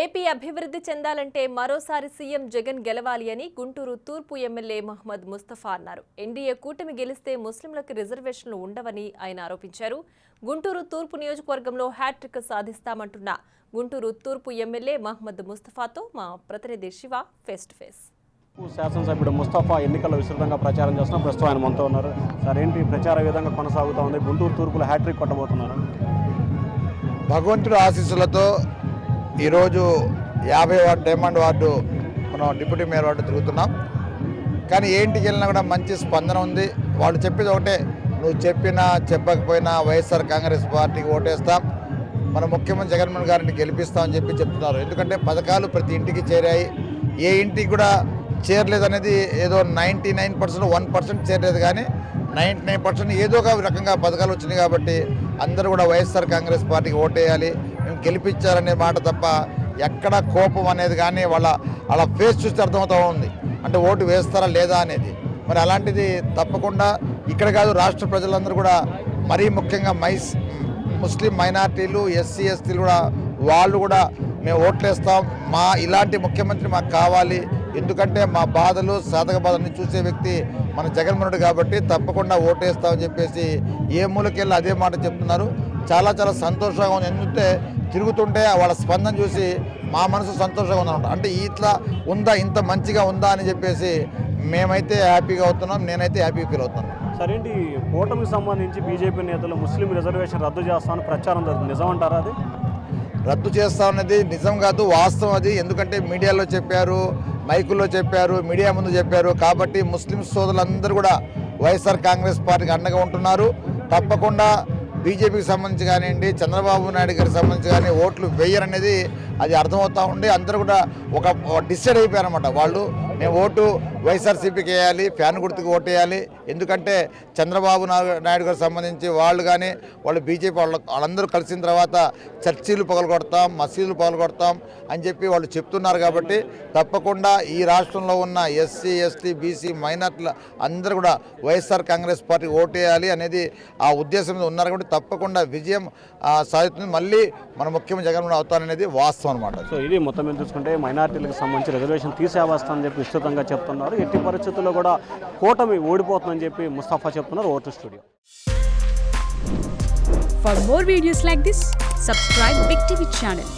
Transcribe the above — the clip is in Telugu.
ఏపీ అభివృద్ధి చెందాలంటే మరోసారి సీఎం జగన్ గెలవాలి అని గుంటూరు తూర్పు ఎమ్మెల్యే మహమ్మద్ ముస్తఫా అన్నారు. ఎన్డీఏ కూటమి గెలిస్తే ముస్లింలకు రిజర్వేషన్లు ఉండవని ఆయన ఆరోపించారు. గుంటూరు తూర్పు నియోజకవర్గంలో హ్యాట్రిక్ సాధిస్తామంటున్న గుంటూరు తూర్పు ఎమ్మెల్యే మహమ్మద్ ముస్తఫాతో మా ప్రతినిధి శివ ఫేస్ టు ఫేస్. శాసనసభ్యుడు ముస్తఫా ఎన్నికల్లో విస్తృతంగా ప్రచారం చేస్తున్న ప్రస్తుతం ఆయన మనతో ఉన్నారు. సార్, ఏంటి ప్రచార విధంగా కొనసాగుతూ ఉంది? గుంటూరు తూర్పులో హ్యాట్రిక్ కొట్టబోతున్నారు. భగవంతుడి ఆశీస్సులతో ఈరోజు 50 వార్డు డైమండ్ వార్డు మనం డిప్యూటీ మేయర్ వార్డు తిరుగుతున్నాం. కానీ ఏంటికి వెళ్ళినా కూడా మంచి స్పందన ఉంది. వాళ్ళు చెప్పేది ఒకటే, నువ్వు చెప్పినా చెప్పకపోయినా వైఎస్ఆర్ కాంగ్రెస్ పార్టీకి ఓటేస్తాం, మన ముఖ్యమంత్రి జగన్మోహన్ గారిని గెలిపిస్తామని చెప్తున్నారు. ఎందుకంటే పథకాలు ప్రతి ఇంటికి చేరాయి. ఏ ఇంటికి కూడా చేరలేదనేది ఏదో 99%, 1% చేరలేదు, కానీ 99% ఏదో ఒక రకంగా పథకాలు వచ్చినాయి. కాబట్టి అందరూ కూడా వైఎస్ఆర్ కాంగ్రెస్ పార్టీకి ఓటేయాలి, మేము గెలిపించాలనే మాట తప్ప ఎక్కడ కోపం అనేది కానీ వాళ్ళ ఫేస్ చూస్తే అర్థమవుతూ ఉంది. అంటే ఓటు వేస్తారా లేదా అనేది. మరి అలాంటిది తప్పకుండా ఇక్కడ కాదు, రాష్ట్ర ప్రజలందరూ కూడా, మరీ ముఖ్యంగా ముస్లిం మైనార్టీలు, ఎస్సీ ఎస్టీలు కూడా, వాళ్ళు కూడా మేము ఓట్లేస్తాం, మా ఇలాంటి ముఖ్యమంత్రి మాకు కావాలి, ఎందుకంటే మా బాధలు సాధక బాధల్ని చూసే వ్యక్తి మన జగన్మోహనుడు కాబట్టి తప్పకుండా ఓటేస్తామని చెప్పేసి ఏ మూలకెళ్ళి అదే మాట చెప్తున్నారు. చాలా చాలా సంతోషంగా ఉంది. ఎందుకంటే తిరుగుతుంటే వాళ్ళ స్పందన చూసి మా మనసు సంతోషంగా ఉందన్నమాట. అంటే ఇట్లా ఉందా, ఇంత మంచిగా ఉందా అని చెప్పేసి మేమైతే హ్యాపీగా అవుతున్నాం, నేనైతే హ్యాపీ ఫీల్ అవుతున్నాను. సరేంటి, కూటమికి సంబంధించి బీజేపీ నేతలు ముస్లిం రిజర్వేషన్ రద్దు చేస్తామని ప్రచారం జరుగుతుంది, నిజం అంటారా? అది రద్దు చేస్తామన్నది నిజం కాదు, వాస్తవం అది. ఎందుకంటే మీడియాలో చెప్పారు, మైకుల్లో చెప్పారు, మీడియా ముందు చెప్పారు. కాబట్టి ముస్లిం సోదరులందరూ కూడా వైఎస్ఆర్ కాంగ్రెస్ పార్టీకి అండగా ఉంటున్నారు. తప్పకుండా బీజేపీకి సంబంధించి కానివ్వండి, చంద్రబాబు నాయుడు గారికి సంబంధించి కానీ ఓట్లు వేయరనేది అది అర్థమవుతూ ఉండి అందరూ కూడా ఒక డిసైడ్ అయిపోయారన్నమాట. వాళ్ళు మేము ఓటు వైఎస్ఆర్సీపీకి వేయాలి, ఫ్యాన్ గుర్తుకు ఓటు వేయాలి, ఎందుకంటే చంద్రబాబు నాయుడు గారికి సంబంధించి వాళ్ళు కానీ వాళ్ళు బీజేపీ వాళ్ళందరూ కలిసిన తర్వాత చర్చీలు పగలగొడతాం, మసీదులు పగలగొడతాం అని చెప్పి వాళ్ళు చెప్తున్నారు. కాబట్టి తప్పకుండా ఈ రాష్ట్రంలో ఉన్న ఎస్సీ ఎస్టీ బీసీ మైనార్టీల అందరూ కూడా వైఎస్ఆర్ కాంగ్రెస్ పార్టీకి ఓటు వేయాలి అనేది ఆ ఉద్దేశంతో ఉన్నారు. కాబట్టి తప్పకుండా విజయం సాధిస్తుంది, మళ్ళీ మన ముఖ్యమంత్రి జగన్మోహన్ అవుతారనేది వాస్తవం అనమాట. సో ఇది మొత్తం మీద చూసుకుంటే మైనార్టీలకు సంబంధించి రిజర్వేషన్ తీసేవస్తుందని చెప్పి విస్తృతంగా చెప్తున్నారు. ఎట్టి పరిస్థితుల్లో కూడా కూటమి ఓడిపోతుందని చెప్పి ముస్తఫా చెప్తున్నారు. Vote studio. For more videos like this, subscribe Big TV channel.